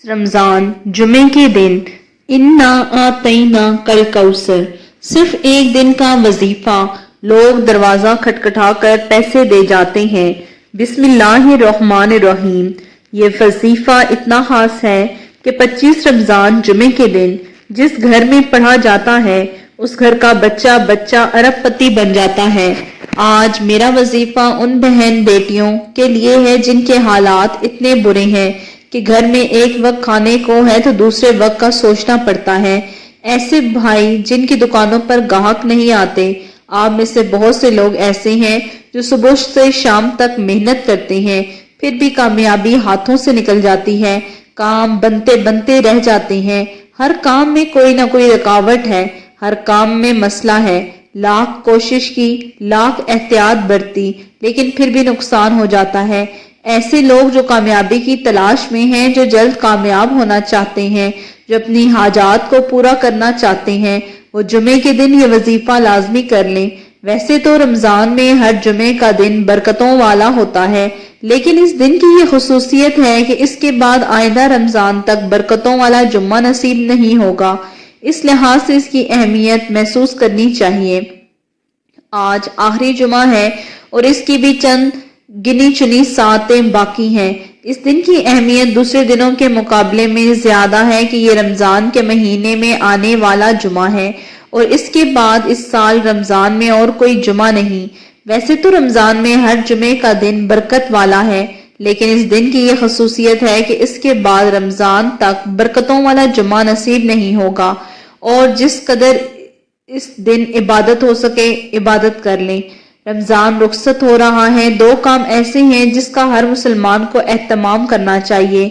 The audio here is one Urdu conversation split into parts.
رمضان جمعے کے دن انا آتینا کل کوثر، صرف ایک دن کا وظیفہ، لوگ دروازہ کھٹکھٹا کر پیسے دے جاتے ہیں۔ بسم اللہ الرحمن الرحیم۔ یہ وظیفہ اتنا خاص ہے کہ 25 رمضان جمعے کے دن جس گھر میں پڑھا جاتا ہے اس گھر کا بچہ بچہ ارب پتی بن جاتا ہے۔ آج میرا وظیفہ ان بہن بیٹیوں کے لیے ہے جن کے حالات اتنے برے ہیں کہ گھر میں ایک وقت کھانے کو ہے تو دوسرے وقت کا سوچنا پڑتا ہے۔ ایسے بھائی جن کی دکانوں پر گاہک نہیں آتے۔ آپ میں سے بہت سے لوگ ایسے ہیں جو صبح سے شام تک محنت کرتے ہیں، پھر بھی کامیابی ہاتھوں سے نکل جاتی ہے، کام بنتے بنتے رہ جاتے ہیں۔ ہر کام میں کوئی نہ کوئی رکاوٹ ہے، ہر کام میں مسئلہ ہے۔ لاکھ کوشش کی، لاکھ احتیاط برتی، لیکن پھر بھی نقصان ہو جاتا ہے۔ ایسے لوگ جو کامیابی کی تلاش میں ہیں، جو جلد کامیاب ہونا چاہتے ہیں، جو اپنی حاجات کو پورا کرنا چاہتے ہیں، وہ جمعے کے دن یہ وظیفہ لازمی کر لیں۔ ویسے تو رمضان میں ہر جمعے کا دن برکتوں والا ہوتا ہے، لیکن اس دن کی یہ خصوصیت ہے کہ اس کے بعد آئندہ رمضان تک برکتوں والا جمعہ نصیب نہیں ہوگا۔ اس لحاظ سے اس کی اہمیت محسوس کرنی چاہیے۔ آج آخری جمعہ ہے اور اس کی بھی چند گنی چنی ساعتیں باقی ہیں۔ اس دن کی اہمیت دوسرے دنوں کے مقابلے میں زیادہ ہے کہ یہ رمضان کے مہینے میں آنے والا جمعہ ہے اور اس کے بعد اس سال رمضان میں اور کوئی جمعہ نہیں۔ ویسے تو رمضان میں ہر جمعے کا دن برکت والا ہے، لیکن اس دن کی یہ خصوصیت ہے کہ اس کے بعد رمضان تک برکتوں والا جمعہ نصیب نہیں ہوگا، اور جس قدر اس دن عبادت ہو سکے عبادت کر لیں۔ رمضان رخصت ہو رہا ہے، دو کام ایسے ہیں جس کا ہر مسلمان کو اہتمام کرنا چاہیے۔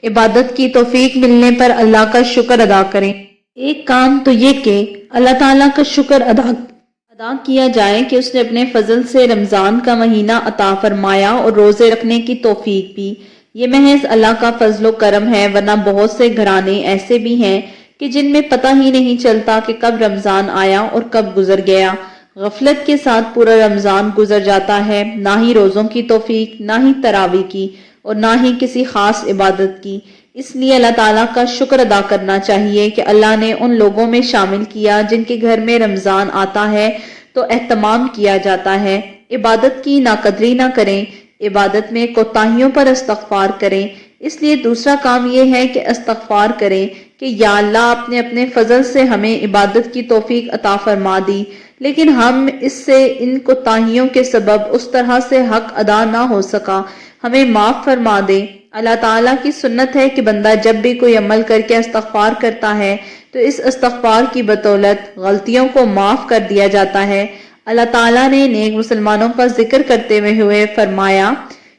عبادت کی توفیق ملنے پر اللہ کا شکر ادا کریں۔ ایک کام تو یہ کہ اللہ تعالیٰ کا شکر ادا کیا جائے کہ اس نے اپنے فضل سے رمضان کا مہینہ عطا فرمایا اور روزے رکھنے کی توفیق بھی۔ یہ محض اللہ کا فضل و کرم ہے، ورنہ بہت سے گھرانے ایسے بھی ہیں کہ جن میں پتہ ہی نہیں چلتا کہ کب رمضان آیا اور کب گزر گیا۔ غفلت کے ساتھ پورا رمضان گزر جاتا ہے، نہ ہی روزوں کی توفیق، نہ ہی تراویح کی، اور نہ ہی کسی خاص عبادت کی۔ اس لیے اللہ تعالیٰ کا شکر ادا کرنا چاہیے کہ اللہ نے ان لوگوں میں شامل کیا جن کے گھر میں رمضان آتا ہے تو اہتمام کیا جاتا ہے۔ عبادت کی ناقدری نہ کریں، عبادت میں کوتاہیوں پر استغفار کریں۔ اس لیے دوسرا کام یہ ہے کہ استغفار کریں کہ یا اللہ، آپ نے اپنے فضل سے ہمیں عبادت کی توفیق عطا فرما دی، لیکن ہم اس سے ان کوتاہیوں کے سبب اس طرح سے حق ادا نہ ہو سکا، ہمیں معاف فرما دے۔ اللہ تعالیٰ کی سنت ہے کہ بندہ جب بھی کوئی عمل کر کے استغفار کرتا ہے تو اس استغفار کی بدولت غلطیوں کو معاف کر دیا جاتا ہے۔ اللہ تعالیٰ نے نیک مسلمانوں کا ذکر کرتے ہوئے فرمایا،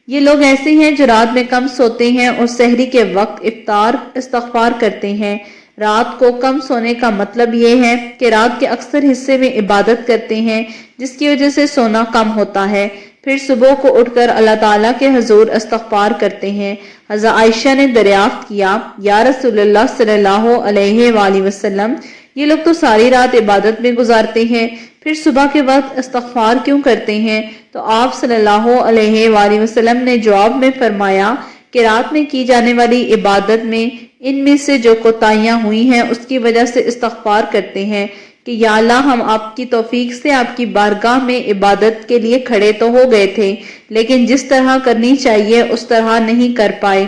یہ لوگ ایسے ہیں جو رات میں کم سوتے ہیں اور سحری کے وقت افطار استغفار کرتے ہیں۔ رات کو کم سونے کا مطلب یہ ہے کہ رات کے اکثر حصے میں عبادت کرتے ہیں، جس کی وجہ سے سونا کم ہوتا ہے، پھر صبح کو اٹھ کر اللہ تعالیٰ کے حضور استغفار کرتے ہیں۔ حضرت عائشہ نے دریافت کیا، یا رسول اللہ صلی اللہ علیہ وآلہ وسلم، یہ لوگ تو ساری رات عبادت میں گزارتے ہیں، پھر صبح کے وقت استغفار کیوں کرتے ہیں؟ تو آپ صلی اللہ علیہ وآلہ وسلم نے جواب میں فرمایا کہ رات میں کی جانے والی عبادت میں ان میں سے جو کوتاہیاں ہوئی ہیں اس کی وجہ سے استغفار کرتے ہیں کہ یا اللہ، ہم آپ کی توفیق سے آپ کی بارگاہ میں عبادت کے لیے کھڑے تو ہو گئے تھے، لیکن جس طرح کرنی چاہیے اس طرح نہیں کر پائے،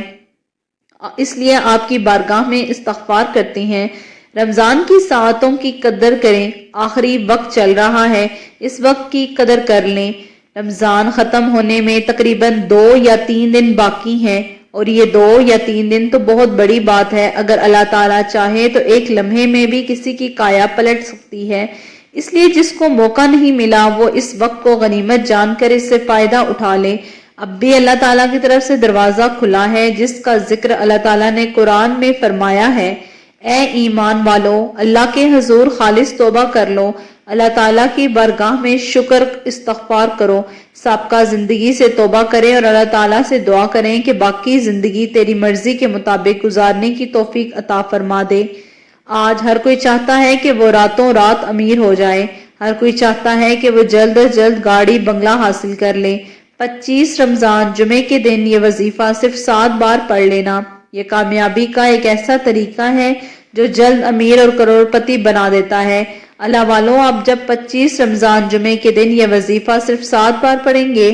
اس لیے آپ کی بارگاہ میں استغفار کرتے ہیں۔ رمضان کی ساعتوں کی قدر کریں، آخری وقت چل رہا ہے، اس وقت کی قدر کر لیں۔ رمضان ختم ہونے میں تقریباً 2 یا 3 دن باقی ہیں، اور یہ 2 یا 3 دن تو بہت بڑی بات ہے۔ اگر اللہ تعالیٰ چاہے تو ایک لمحے میں بھی کسی کی کایا پلٹ سکتی ہے۔ اس لیے جس کو موقع نہیں ملا وہ اس وقت کو غنیمت جان کر اس سے فائدہ اٹھا لے۔ اب بھی اللہ تعالیٰ کی طرف سے دروازہ کھلا ہے جس کا ذکر اللہ تعالیٰ نے قرآن میں فرمایا ہے، اے ایمان والو، اللہ کے حضور خالص توبہ کر لو، اللہ تعالیٰ کی بارگاہ میں شکر استغفار کرو، سابقہ زندگی سے توبہ کریں اور اللہ تعالیٰ سے دعا کریں کہ باقی زندگی تیری مرضی کے مطابق گزارنے کی توفیق عطا فرما دے۔ آج ہر کوئی چاہتا ہے کہ وہ راتوں رات امیر ہو جائے، ہر کوئی چاہتا ہے کہ وہ جلد از جلد گاڑی بنگلہ حاصل کر لے۔ 25 رمضان جمعے کے دن یہ وظیفہ صرف 7 بار پڑھ لینا، یہ کامیابی کا ایک ایسا طریقہ ہے جو جلد امیر اور کروڑپتی بنا دیتا ہے۔ اللہ والوں، آپ جب 25 رمضان جمعے کے دن یہ وظیفہ صرف 7 بار پڑھیں گے،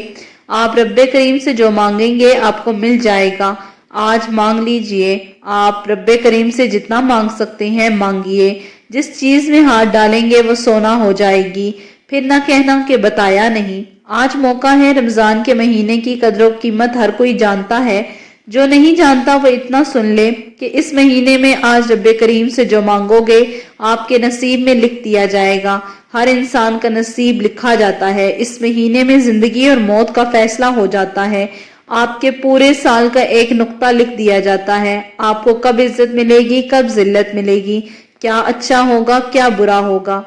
آپ رب کریم سے جو مانگیں گے آپ کو مل جائے گا۔ آج مانگ لیجئے، آپ رب کریم سے جتنا مانگ سکتے ہیں مانگیے۔ جس چیز میں ہاتھ ڈالیں گے وہ سونا ہو جائے گی، پھر نہ کہنا کہ بتایا نہیں۔ آج موقع ہے، رمضان کے مہینے کی قدر و قیمت ہر کوئی جانتا ہے، جو نہیں جانتا وہ اتنا سن لے کہ اس مہینے میں آج رب کریم سے جو مانگو گے آپ کے نصیب میں لکھ دیا جائے گا۔ ہر انسان کا نصیب لکھا جاتا ہے، اس مہینے میں زندگی اور موت کا فیصلہ ہو جاتا ہے، آپ کے پورے سال کا ایک نقطہ لکھ دیا جاتا ہے، آپ کو کب عزت ملے گی، کب ذلت ملے گی، کیا اچھا ہوگا، کیا برا ہوگا۔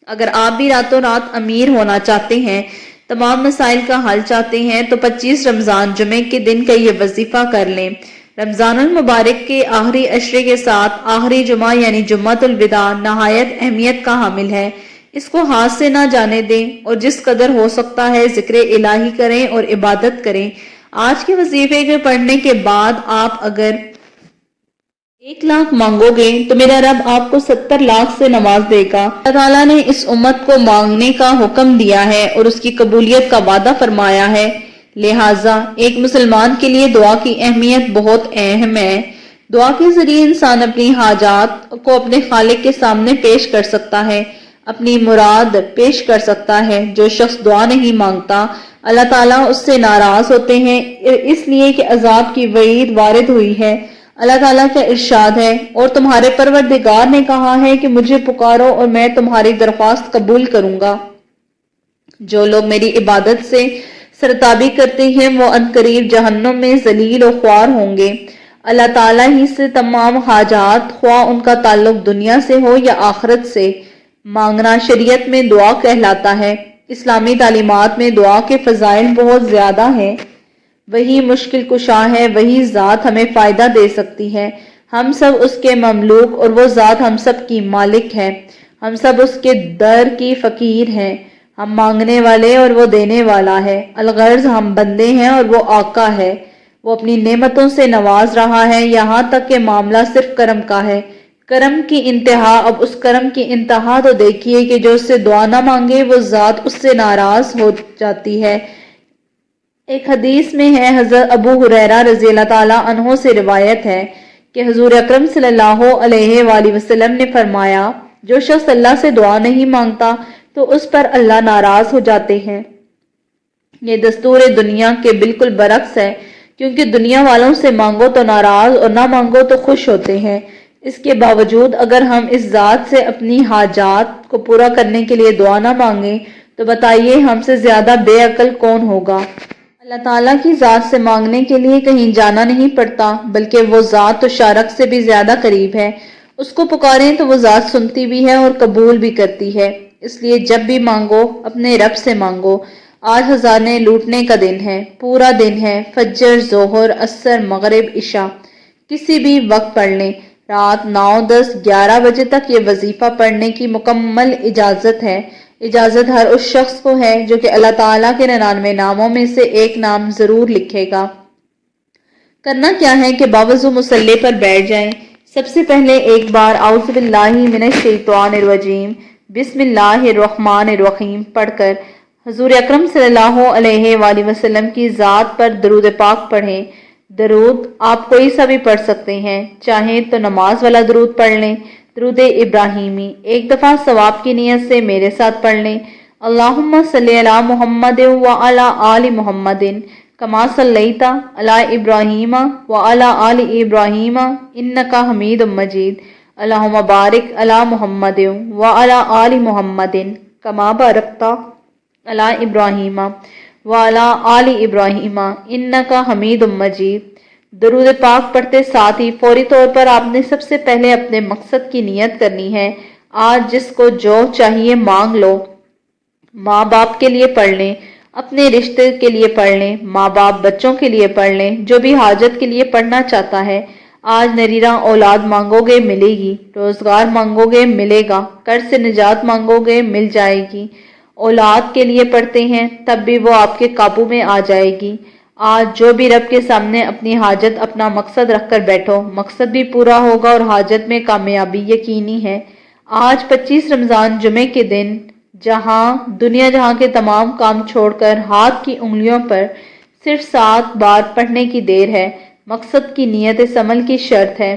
اگر آپ بھی راتوں رات امیر ہونا چاہتے ہیں، تمام مسائل کا حل چاہتے ہیں، تو 25 رمضان جمعے کے دن کا یہ وظیفہ کر لیں۔ رمضان المبارک کے آخری عشرے کے ساتھ آخری جمعہ یعنی جمعۃ الوداع نہایت اہمیت کا حامل ہے، اس کو ہاتھ سے نہ جانے دیں اور جس قدر ہو سکتا ہے ذکر الہی کریں اور عبادت کریں۔ آج کے وظیفے کے پڑھنے کے بعد آپ اگر 1 لاکھ مانگو گے تو میرا رب آپ کو 70 لاکھ سے نواز دے گا۔ اللہ تعالیٰ نے اس امت کو مانگنے کا حکم دیا ہے اور اس کی قبولیت کا وعدہ فرمایا ہے، لہٰذا ایک مسلمان کے لیے دعا کی اہمیت بہت اہم ہے۔ دعا کے ذریعے انسان اپنی حاجات کو اپنے خالق کے سامنے پیش کر سکتا ہے، اپنی مراد پیش کر سکتا ہے۔ جو شخص دعا نہیں مانگتا اللہ تعالیٰ اس سے ناراض ہوتے ہیں، اس لیے کہ عذاب کی وعید وارد ہوئی ہے۔ اللہ تعالیٰ کا ارشاد ہے، اور تمہارے پروردگار نے کہا ہے کہ مجھے پکارو اور میں تمہاری درخواست قبول کروں گا۔ جو لوگ میری عبادت سے سرتابی کرتے ہیں وہ عنقریب جہنم میں ذلیل و خوار ہوں گے۔ اللہ تعالیٰ ہی سے تمام حاجات، خواہ ان کا تعلق دنیا سے ہو یا آخرت سے، مانگنا شریعت میں دعا کہلاتا ہے۔ اسلامی تعلیمات میں دعا کے فضائل بہت زیادہ ہیں۔ وہی مشکل کشا ہے، وہی ذات ہمیں فائدہ دے سکتی ہے۔ ہم سب اس کے مملوک اور وہ ذات ہم سب کی مالک ہے۔ ہم سب اس کے در کی فقیر ہیں، ہم مانگنے والے اور وہ دینے والا ہے۔ الغرض ہم بندے ہیں اور وہ آقا ہے، وہ اپنی نعمتوں سے نواز رہا ہے، یہاں تک کہ معاملہ صرف کرم کا ہے۔ کرم کی انتہا، اب اس کرم کی انتہا تو دیکھیے کہ جو اس سے دعا نہ مانگے وہ ذات اس سے ناراض ہو جاتی ہے۔ ایک حدیث میں ہے، حضرت ابو ہریرہ رضی اللہ تعالیٰ عنہ سے روایت ہے کہ حضور اکرم صلی اللہ علیہ وآلہ وسلم نے فرمایا، جو شخص اللہ سے دعا نہیں مانگتا تو اس پر اللہ ناراض ہو جاتے ہیں۔ یہ دستور دنیا کے بالکل برعکس ہے، کیونکہ دنیا والوں سے مانگو تو ناراض اور نہ مانگو تو خوش ہوتے ہیں۔ اس کے باوجود اگر ہم اس ذات سے اپنی حاجات کو پورا کرنے کے لیے دعا نہ مانگیں تو بتائیے ہم سے زیادہ بے عقل کون ہوگا۔ اللہ تعالیٰ کی ذات سے مانگنے کے لیے کہیں جانا نہیں پڑتا، بلکہ وہ ذات تو شارک سے بھی زیادہ قریب ہے۔ اس کو پکاریں تو وہ ذات سنتی بھی ہے اور قبول بھی کرتی ہے۔ اس لیے جب بھی مانگو اپنے رب سے مانگو۔ آج خزانے لوٹنے کا دن ہے، پورا دن ہے، فجر، ظہر، عصر، مغرب، عشاء کسی بھی وقت پڑھ لیں۔ رات 9، 10، 11 بجے تک یہ وظیفہ پڑھنے کی مکمل اجازت ہے۔ اجازت ہر اس شخص کو ہے جو کہ اللہ تعالیٰ کے 99 ناموں میں سے ایک نام ضرور لکھے گا۔ کرنا کیا ہے کہ باوضو مصلی پر بیٹھ جائیں۔ سب سے پہلے ایک بار اعوذ باللہ من الشیطان الرجیم بسم اللہ الرحمن الرحیم پڑھ کر حضور اکرم صلی اللہ علیہ وآلہ وسلم کی ذات پر درود پاک پڑھیں۔ درود آپ کوئی سا بھی پڑھ سکتے ہیں، چاہیں تو نماز والا درود پڑھ لیں، درود ابراہیمی۔ ایک دفعہ ثواب کی نیت سے میرے ساتھ پڑھ لیں، اللہم صلی علی محمد وعلی آل محمد کما صلیت علی ابراہیم وعلی آل ابراہیم انکا حمید مجید، اللہم بارک علی محمد وعلی آل محمد کما بارکت علی ابراہیم وعلی آل ابراہیم انکا حمید مجید۔ درود پاک پڑھتے ساتھ ہی فوری طور پر آپ نے سب سے پہلے اپنے مقصد کی نیت کرنی ہے۔ آج جس کو جو چاہیے مانگ لو۔ ماں باپ کے لیے پڑھ لیں، اپنے رشتے کے لیے پڑھ لیں، ماں باپ بچوں کے لیے پڑھ لیں، جو بھی حاجت کے لیے پڑھنا چاہتا ہے۔ آج نریرا اولاد مانگو گے ملے گی، روزگار مانگو گے ملے گا، قرض سے نجات مانگو گے مل جائے گی۔ اولاد کے لیے پڑھتے ہیں تب بھی وہ آپ کے قابو میں آ جائے گی۔ آج جو بھی رب کے سامنے اپنی حاجت اپنا مقصد رکھ کر بیٹھو، مقصد بھی پورا ہوگا اور حاجت میں کامیابی یقینی ہے۔ آج 25 رمضان جمعے کے دن دنیا جہاں کے تمام کام چھوڑ کر ہاتھ کی انگلیوں پر صرف 7 بار پڑھنے کی دیر ہے۔ مقصد کی نیت اس عمل کی شرط ہے۔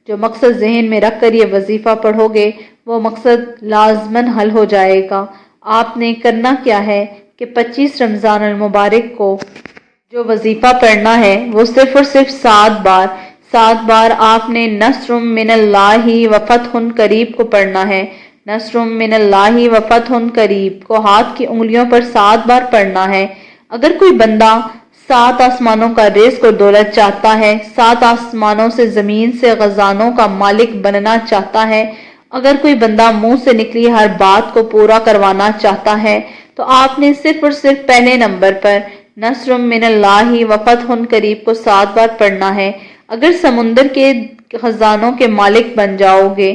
جو مقصد ذہن میں رکھ کر یہ وظیفہ پڑھو گے وہ مقصد لازماً حل ہو جائے گا۔ آپ نے کرنا کیا ہے کہ 25 رمضان المبارک کو جو وظیفہ پڑھنا ہے وہ صرف اور صرف 7 بار آپ نے نصر من اللہ و فتح قریب کو پڑھنا ہے۔ نصر من اللہ و فتح قریب کو ہاتھ کی انگلیوں پر 7 بار پڑھنا ہے۔ اگر کوئی بندہ 7 آسمانوں کا رزق اور دولت چاہتا ہے، 7 آسمانوں سے زمین سے خزانوں کا مالک بننا چاہتا ہے، اگر کوئی بندہ منہ سے نکلی ہر بات کو پورا کروانا چاہتا ہے تو آپ نے صرف اور صرف پہلے نمبر پر نصر من اللہ و فتح قریب کو 7 بار پڑھنا ہے۔ اگر سمندر کے خزانوں کے مالک بن جاؤ گے،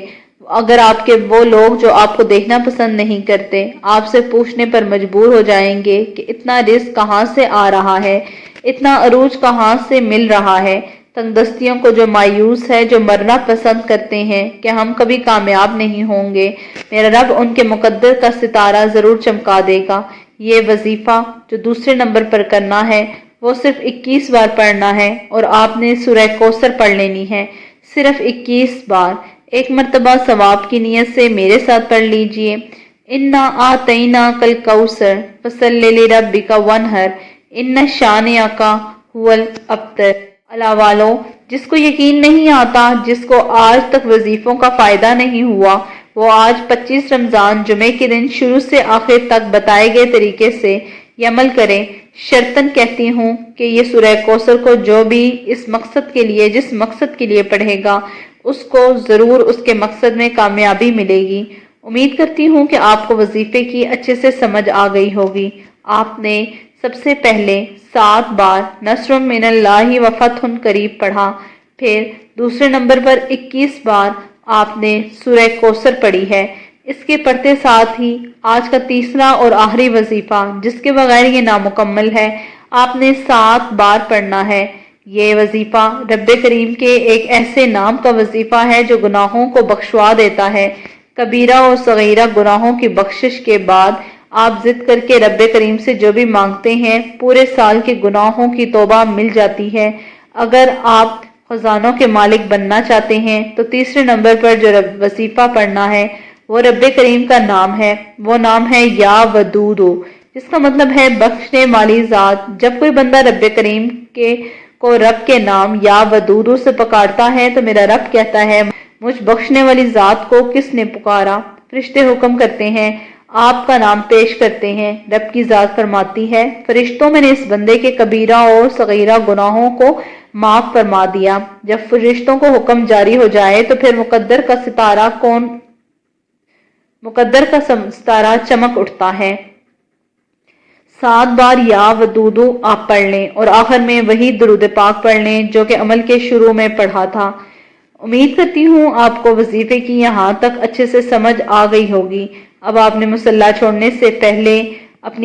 اگر آپ کے وہ لوگ جو آپ کو دیکھنا پسند نہیں کرتے آپ سے پوچھنے پر مجبور ہو جائیں گے کہ اتنا رزق کہاں سے آ رہا ہے، اتنا عروج کہاں سے مل رہا ہے، تنگ دستیوں کو جو مایوس ہے، جو مرنا پسند کرتے ہیں کہ ہم کبھی کامیاب نہیں ہوں گے، میرا رب ان کے مقدر کا ستارہ ضرور چمکا دے گا۔ یہ وظیفہ جو دوسرے نمبر پر کرنا ہے وہ صرف 21 بار پڑھنا ہے اور آپ نے سورہ کوثر پڑھ لینی ہے، صرف 21 بار۔ ایک مرتبہ ثواب کی نیت سے میرے ساتھ پڑھ لیجئے۔ انا اعطیناک الکوثر فصلی لربک وانحر ان شانئک ھو الابتر۔ اللہ والو، جس کو یقین نہیں آتا، جس کو آج تک وظیفوں کا فائدہ نہیں ہوا، وہ آج 25 رمضان جمعے کے دن شروع سے آخر تک بتائے گئے طریقے سے یہ عمل کریں۔ شرطاً کہتی ہوں کہ یہ سورہ کوثر کو جو بھی جس مقصد کے لیے پڑھے گا اس کو ضرور اس کے مقصد میں کامیابی ملے گی۔ امید کرتی ہوں کہ آپ کو وظیفے کی اچھے سے سمجھ آ گئی ہوگی۔ آپ نے سب سے پہلے 7 بار نصر من اللہ و فتح قریب پڑھا، پھر دوسرے نمبر پر 21 بار آپ نے سورہ کوثر پڑھی ہے۔ اس کے پڑھتے ساتھ ہی آج کا تیسرا اور آخری وظیفہ جس کے بغیر یہ نامکمل ہے، آپ نے 7 بار پڑھنا ہے۔ یہ وظیفہ رب کریم کے ایک ایسے نام کا وظیفہ ہے جو گناہوں کو بخشوا دیتا ہے۔ کبیرہ اور صغیرہ گناہوں کی بخشش کے بعد آپ ضد کر کے رب کریم سے جو بھی مانگتے ہیں پورے سال کے گناہوں کی توبہ مل جاتی ہے۔ اگر آپ خزانوں کے مالک بننا چاہتے ہیں تو تیسرے نمبر پر جو وظیفہ پڑھنا ہے وہ رب کریم کا نام ہے، وہ نام ہے یا ودود، جس کا مطلب ہے بخشنے والی ذات۔ جب کوئی بندہ رب کریم کو رب کے نام یا ودود سے پکارتا ہے تو میرا رب کہتا ہے مجھ بخشنے والی ذات کو کس نے پکارا؟ فرشتے حکم کرتے ہیں، آپ کا نام پیش کرتے ہیں، رب کی ذات فرماتی ہے فرشتوں میں نے اس بندے کے کبیرہ اور صغیرہ گناہوں کو معاف فرما دیا۔ جب فرشتوں کو حکم جاری ہو جائے تو پھر مقدر کا ستارہ چمک اٹھتا ہے۔ 7 بار یا ودود آپ پڑھ لیں اور آخر میں وہی درود پاک پڑھ لیں جو کہ عمل کے شروع میں پڑھا تھا۔ امید کرتی ہوں آپ کو وظیفے کی یہاں تک اچھے سے سمجھ آ گئی ہوگی۔ اب آپ نے مصلی چھوڑنے سے پہلے اپنی